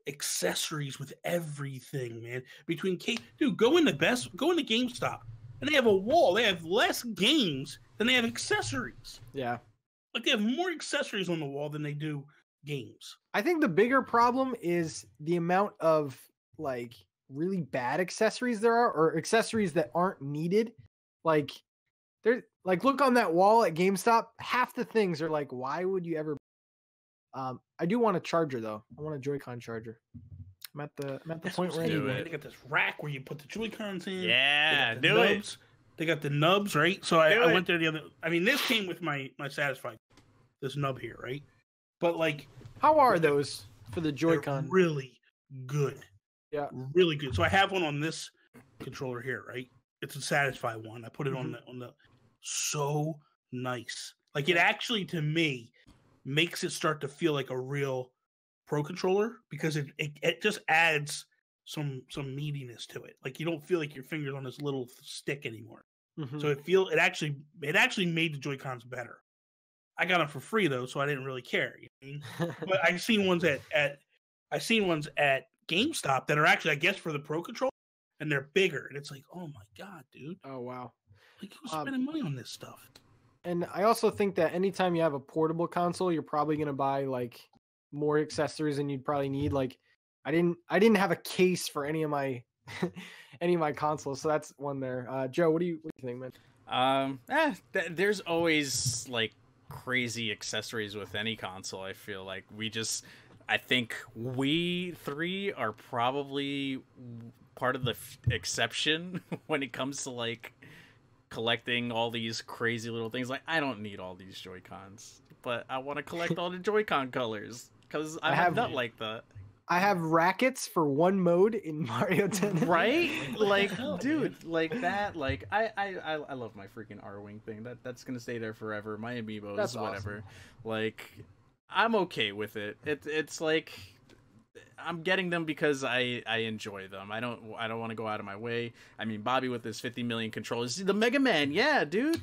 accessories with everything, man. Between go into GameStop, and they have a wall. They have less games than they have accessories. Yeah, like they have more accessories on the wall than they do games. I think the bigger problem is the amount of like really bad accessories there are, or accessories that aren't needed. Like there's like look on that wall at GameStop. Half the things are like, why would you ever? I do want a charger though. I want a Joy-Con charger. I'm at the point where they got this rack where you put the Joy-Cons in. Yeah, do nubs. They got the nubs, right? So I went there the other. I mean, this came with my Satisfy. This nub here, right? But like, how are those for the Joy-Con? Really good. Yeah, really good. So I have one on this controller here, right? It's a Satisfy one. I put it on the. So nice. Like it actually, to me, makes it start to feel like a real Pro controller because it just adds some meatiness to it. Like you don't feel like your fingers on this little stick anymore. So it actually made the Joy-Cons better. I got them for free though, so I didn't really care. You know what I mean? But I've seen ones at GameStop that are actually, I guess, for the Pro controller, and they're bigger, and it's like, oh my god, dude! Oh wow! Like who's spending money on this stuff? And I also think that anytime you have a portable console, you're probably gonna buy like more accessories than you'd probably need. Like I didn't have a case for any of my consoles, so that's one there. Joe, what do you think, man? There's always like crazy accessories with any console. I feel like I think we three are probably part of the exception when it comes to like collecting all these crazy little things. Like I don't need all these Joy-Cons, but I want to collect all the Joy-Con colors because I'm not like that. I have rackets for one mode in Mario Tennis. Right? Like, dude, like that. Like, I love my freaking R-Wing thing. That's gonna stay there forever. My amiibos, that's whatever. Awesome. Like, I'm okay with it. It's like I'm getting them because I enjoy them. I don't want to go out of my way. I mean, Bobby with his 50 million controllers, the Mega Man, yeah, dude.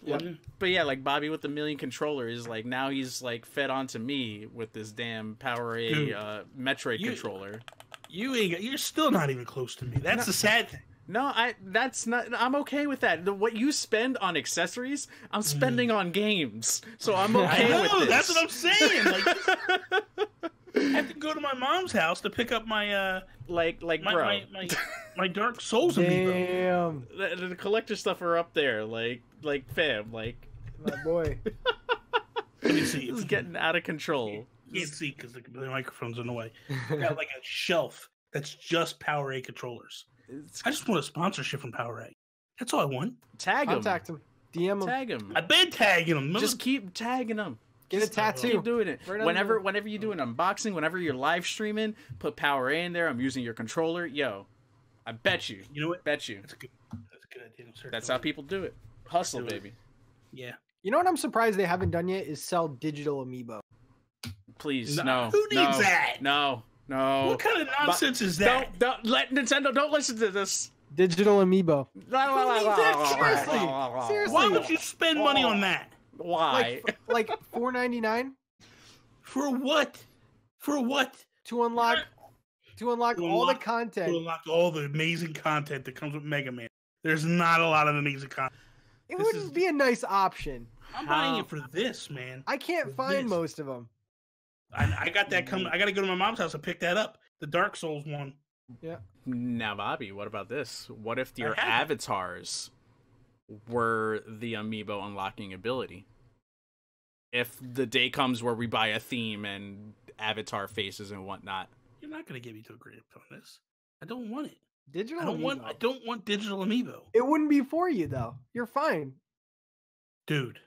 Yeah. But yeah, like Bobby with the million controllers, like now he's like fed onto me with this damn Power A Metroid controller. You're still not even close to me. That's the sad thing. No, I'm okay with that. What you spend on accessories, I'm spending on games. So I'm okay with this. That's what I'm saying. Like, I have to go to my mom's house to pick up my my Dark Souls amiibo. Damn. The collector stuff are up there, like fam, like my boy. Let me see. It's getting out of control. You can't see because the microphone's in the way. I got like a shelf that's just Power A controllers. I just want a sponsorship from Power A. That's all I want. Tag him. Contact him. DM him. Tag him. I've been tagging him. Just keep tagging him. Get a tattoo. Keep doing it. Right whenever you do an unboxing, whenever you're live streaming, put Power A in there. I'm using your controller. Yo, I bet you. You know what? Bet you. That's a good idea. That's how people do it. Hustle, baby. Yeah. You know what I'm surprised they haven't done yet is sell digital amiibo. Please, no. Who needs that? No. What kind of nonsense is that? Don't let Nintendo. Don't listen to this. Digital amiibo. Seriously. Why would you spend money on that? Why? Like $4.99 for what? For what? To unlock all the content. To unlock all the amazing content that comes with Mega Man. There's not a lot of amazing content. It wouldn't be a nice option. I'm buying it for this, man. I can't find most of them. I got that coming. I got to go to my mom's house and pick that up. The Dark Souls one. Yeah. Now, Bobby, what about this? What if your avatars were the amiibo unlocking ability? If the day comes where we buy a theme and avatar faces and whatnot. You're not going to get me to agree on this. I don't want it. Digital I don't want digital amiibo. It wouldn't be for you though. You're fine. Dude.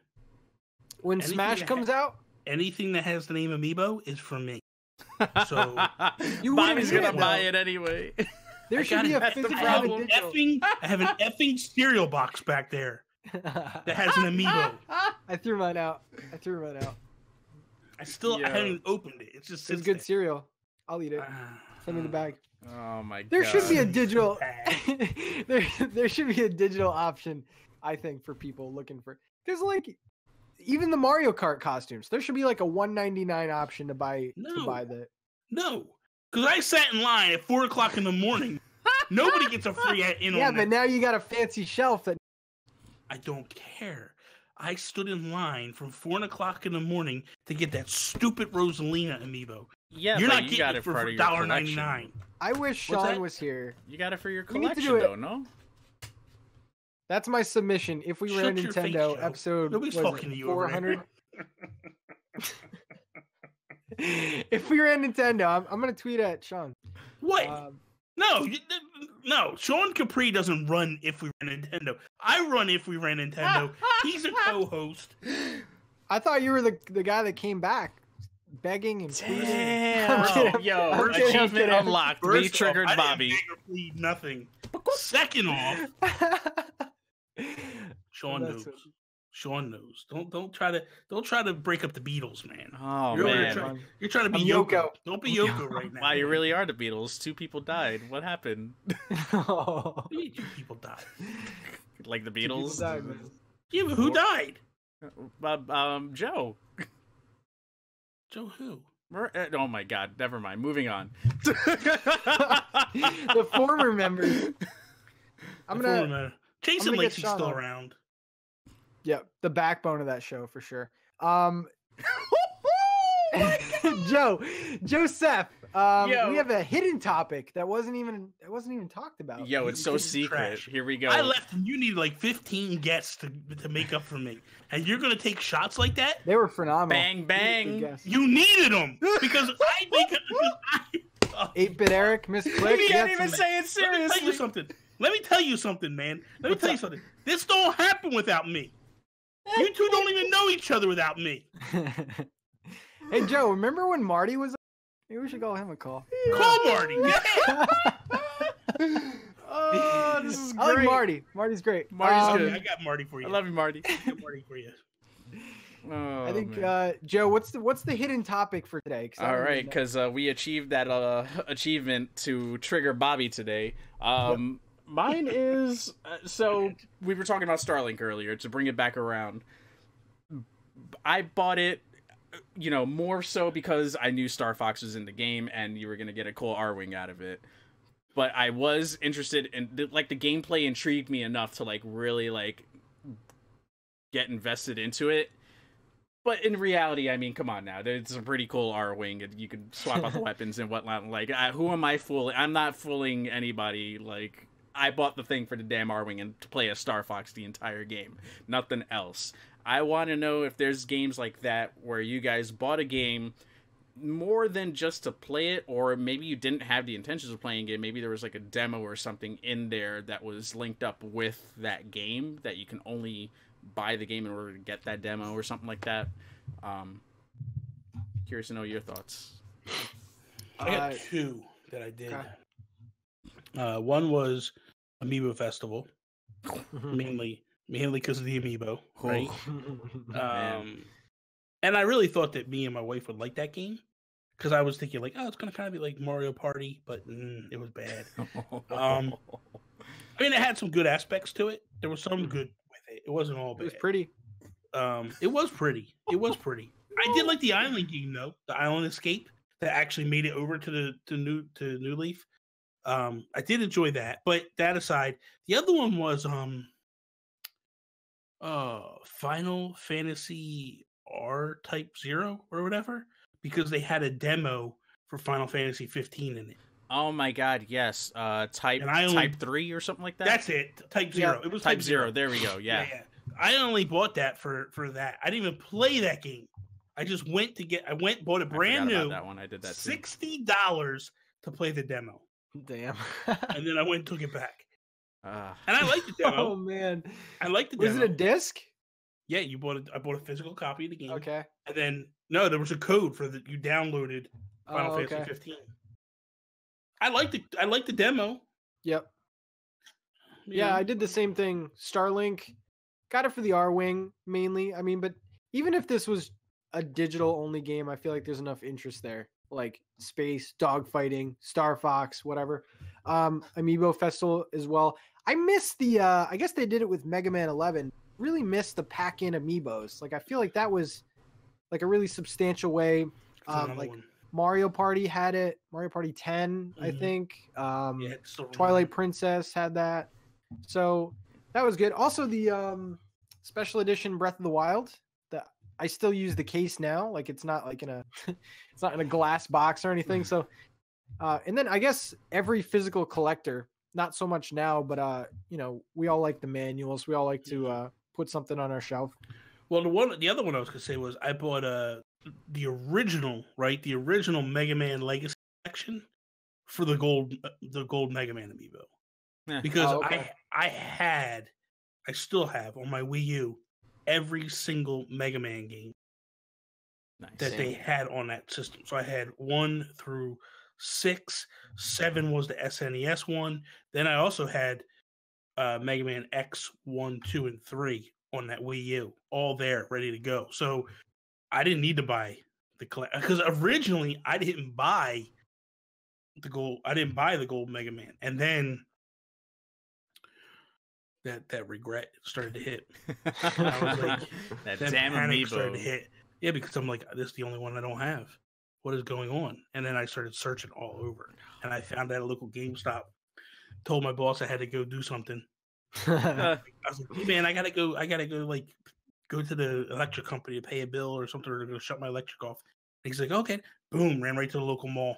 When Smash comes out, anything that has the name amiibo is for me. So Bobby's gonna buy it anyway. There should be a physical digital. I have an effing cereal box back there that has an amiibo. I threw mine out. I haven't even opened it. It's just good cereal. I'll eat it. Send me the bag. Oh my god. There should be a digital. there should be a digital option, I think, for people looking for, because like even the Mario Kart costumes, there should be like a $1.99 option to buy the. No, because I sat in line at 4 o'clock in the morning. Nobody gets a free in on Yeah, that. but now you got a fancy shelf that. I don't care. I stood in line from 4 o'clock in the morning to get that stupid Rosalina amiibo. Yeah, you're but not you getting got it it for part of your $1.99. I wish Sean was here. You got it for your We need to collection, do it. though, no? That's my submission. If we ran Shut your face, Nintendo Joe. episode, Nobody's was it talking to you over 400. If we ran Nintendo, I'm gonna tweet at Sean. What? No. Sean Capri doesn't run If We Ran Nintendo. I run If We Ran Nintendo. He's a co-host. I thought you were the guy that came back, begging and pleading. Damn. Yo, achievement unlocked. We triggered Bobby. I didn't beg or plead nothing. Second off, Sean knows. Sean knows. Don't try to break up the Beatles, man. Oh man, you're trying to be Yoko. Don't be Yoko right now. Wow, you really are the Beatles. 2 people died. What happened? Oh. 2 people died. Like the Beatles? Died, man. Yeah, but who died? Joe. Joe who? Oh my god, never mind. Moving on. The former members. Jason Lacey's still around. Yeah, the backbone of that show for sure. Joseph, we have a hidden topic that wasn't even talked about. Yo, it's so secret. Trash. Here we go. I left and you needed like 15 guests to make up for me. And you're going to take shots like that? They were phenomenal. Bang, bang. You needed them because I make it. 8-Bit Eric, Miss Click. You can't even say it seriously. Let me tell you something, man. Let me tell you something. This don't happen without me. You two don't even know each other without me. Hey, Joe, remember when Marty was... Maybe we should call him a call. Call Marty. Yeah. Oh, this is great. I like Marty. Marty's great. Marty's good. I got Marty for you. I love you, Marty. I got Marty for you. Oh, I think, Joe, what's the hidden topic for today? All right, because we achieved that achievement to trigger Bobby today. Mine is so we were talking about StarLink earlier. To bring it back around, I bought it, more so because I knew Star Fox was in the game and you were gonna get a cool R-wing out of it. But I was interested in the gameplay intrigued me enough to really get invested into it. But in reality, I mean, come on now. There's a pretty cool R-wing, and you can swap out the weapons and whatnot. Who am I fooling? I'm not fooling anybody. I bought the thing for the damn R-wing and to play as Star Fox the entire game. Nothing else. I want to know if there's games like that where you guys bought a game more than just to play it, or maybe you didn't have the intentions of playing it. Maybe there was a demo or something in there that was linked up with that game that you can only buy the game in order to get that demo or something like that. Curious to know your thoughts. I got 2 that I did. One was Amiibo Festival, mainly because of the Amiibo, right? And I really thought that me and my wife would like that game because I was thinking it's gonna kind of be like Mario Party, but it was bad. I mean, it had some good aspects to it. There was some good with it. It wasn't all bad. It was pretty. It was pretty. I did like the island game though, the Island Escape that actually made it over to New Leaf. I did enjoy that, but that aside, the other one was Final Fantasy R Type 0 or whatever, because they had a demo for Final Fantasy 15 in it. Oh my god, yes. Type 3 or something like that. That's it. Type 0. Yeah. It was Type 0. There we go. Yeah. I only bought that for that. I didn't even play that game. I just bought it brand new. That one. I did that too. $60 to play the demo. Damn. And then I went and took it back. And I liked the demo. Oh man. I liked the demo. Was it a disc? Yeah, I bought a physical copy of the game. Okay. And then there was a code for that you downloaded Final Fantasy 15. I liked the demo. Yep. Yeah, I did the same thing. StarLink, got it for the R-Wing mainly. I mean, but even if this was a digital only game, I feel like there's enough interest there like space, dogfighting, Star Fox, whatever. Amiibo Festival as well. I miss the I guess they did it with Mega Man 11. Really miss the pack-in amiibos. Like I feel like that was like a really substantial way. Like one. Mario Party had it. Mario Party 10, I think. Still Twilight Princess had that. So that was good. Also the special edition Breath of the Wild. I still use the case now. Like it's not like in a it's not in a glass box or anything. So and then I guess every physical collector, not so much now, but you know, we all like the manuals. We all like to put something on our shelf. Well, the other one I was gonna say was I bought the original Mega Man Legacy Collection for the gold Mega Man amiibo. Yeah. Because I still have on my Wii U every single Mega Man game that they had on that system. So I had 1 through 6, 7 was the SNES one. Then I also had Mega Man X 1, 2, and 3 on that Wii U, all there, ready to go. So I didn't need to buy the because originally I didn't buy the gold. I didn't buy the gold Mega Man, and then that regret started to hit. I was like, that damn amiibo started to hit. Yeah, because I'm like, this is the only one I don't have. What is going on? And then I started searching all over, and I found that at a local GameStop. Told my boss I had to go do something. I was like, hey man, I gotta go like go to the electric company to pay a bill or something, or to go shut my electric off. And he's like, okay, boom, ran right to the local mall.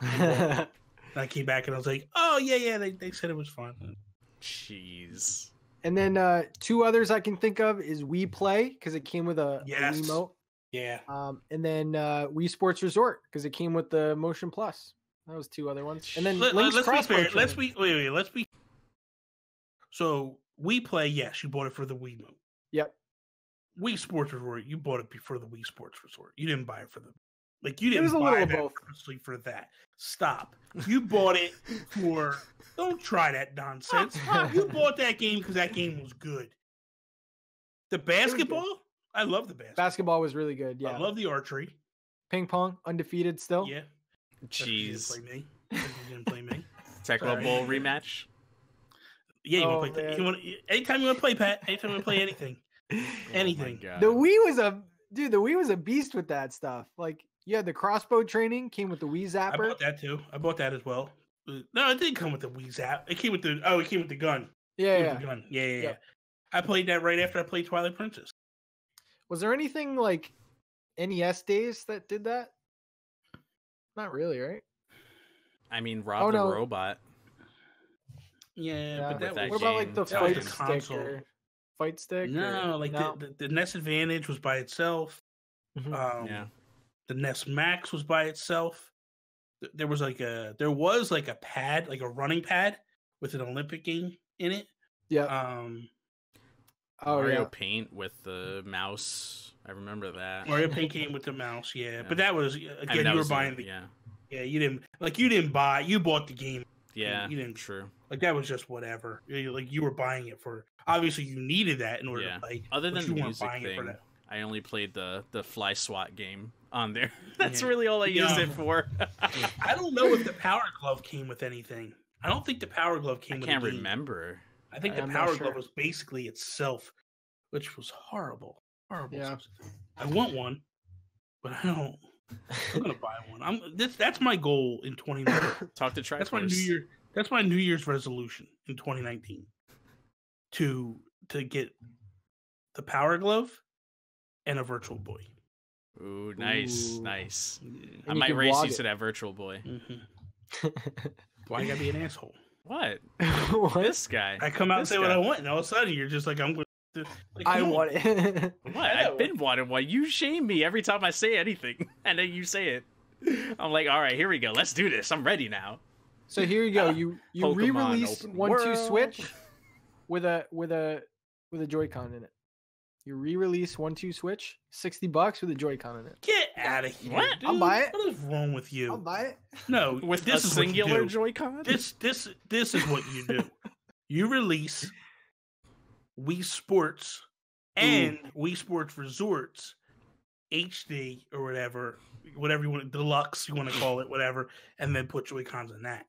And I came back and I was like, oh yeah, they said it was fun. Jeez. And then 2 others I can think of is Wii Play because it came with a Wiimote. Yeah. And then Wii Sports Resort because it came with the Motion Plus. That was 2 other ones. And then let's be fair. Let's be. So Wii Play, yes, you bought it for the Wiimote. Yep. Wii Sports Resort, you bought it for the Wii Sports Resort. You didn't buy it for you didn't buy it purposely for that. Stop. You bought it for. Don't try that nonsense. You bought that game because that game was good. The basketball, I love the basketball. Basketball was really good. Yeah. I love the archery. Ping pong, undefeated still. Yeah. Jeez. You didn't play me. Tecmo Bowl rematch. Yeah, you want to play that. Anytime you want to play, Pat. Anytime you want to play anything. Anything. Oh the Wii was a beast with that stuff. Like you had the crossbow training, came with the Wii Zapper. I bought that too. I bought that as well. No, it didn't come with the Wii Zap. It came with the gun. Yeah. The gun. Yeah. I played that right after I played Twilight Princess. Was there anything like NES days that did that? Not really, right? I mean, Rob the Robot. Yeah, but what about like the fight stick? Fight stick? No, the NES Advantage was by itself. Mm-hmm. The NES Max was by itself. There was like a pad, like a running pad with an Olympic game in it. Yeah. Mario Paint with the mouse. I remember that. Mario Paint came with the mouse, yeah. But that was again, you were buying you didn't buy. You bought the game. Yeah, you didn't. True. Like that was just whatever. Like you were buying it for. Obviously, you needed that in order to play. Other than the music thing, I only played the Fly SWAT game on there. That's really all I used it for. I don't know if the Power Glove came with anything. I don't think the Power Glove came with. I can't remember. I think the Power Glove was basically itself, which was horrible. Horrible. Yeah. I want one, but I don't. I'm gonna buy one. That's my goal in 2019. Talk to Triforce. That's my New Year's resolution in 2019. To get the Power Glove and a Virtual Boy. Ooh, nice. I might race you to that Virtual Boy. Mm-hmm. Why you gotta be an asshole? What? This guy. I come out and say what I want, and all of a sudden you're just like, I'm going to. Like, I want it. What? I've been wanting one. You shame me every time I say anything, and then you say it. I'm like, all right, here we go. Let's do this. I'm ready now. So here you go. You re-released 1-2 Switch with a Joy-Con in it. You re-release 1-2 Switch, $60 with a Joy-Con in it. Get out of here! What? Dude. I'll buy it. What is wrong with you? I'll buy it. No, with this a singular Joy-Con. This is what you do. You release Wii Sports and Wii Sports Resorts HD or whatever you want, deluxe you want to call it, whatever, and then put Joy-Cons in that.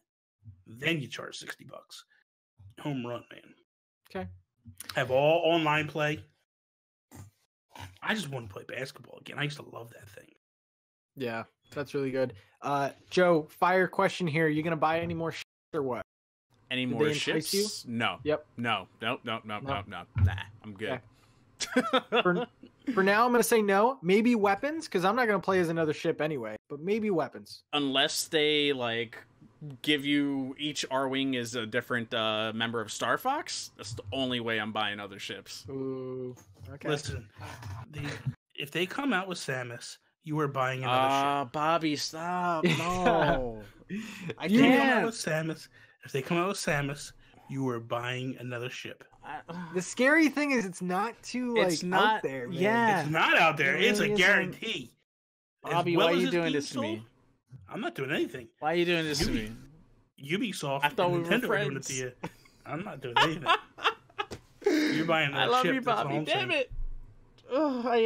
Then you charge $60. Home run, man. Okay. Have all online play. I just want to play basketball again. I used to love that thing. Yeah, that's really good. Joe, fire question here. You gonna buy any more or what? Any Did more they entice ships? you? No. Yep. No. Nah, I'm good. Okay. For now, I'm gonna say no. Maybe weapons, because I'm not gonna play as another ship anyway. But maybe weapons. Unless they like give you each R-wing is a different member of Star Fox. That's the only way I'm buying other ships. Ooh. Okay. Listen, if they come out with Samus, you are buying another ship. Bobby, stop! No, I If they come out can't. with Samus, if they come out with Samus, you are buying another ship. The scary thing is, it's not too It's not- out there. Man. yeah. It's not out there. It It's a really isn't. guarantee. As Bobby, well why are as you this doing game this to me? sold, I'm not doing anything. Why are you doing this to me? Ubisoft I thought and we were Nintendo are doing it to friends. you. I'm not doing anything. You're buying I another love ship. you, that's all Bobby. I'm Damn saying. it! Oh, I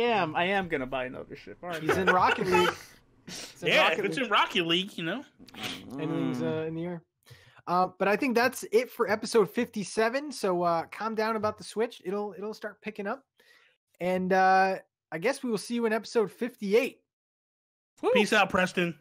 am gonna buy another ship. Aren't He's I? in Rocket League. It's in Yeah, Rocket if it's League. in Rocket League, you know. Anything's in the air. But I think that's it for episode 57. So calm down about the Switch. It'll start picking up. And I guess we will see you in episode 58. Peace out, Preston.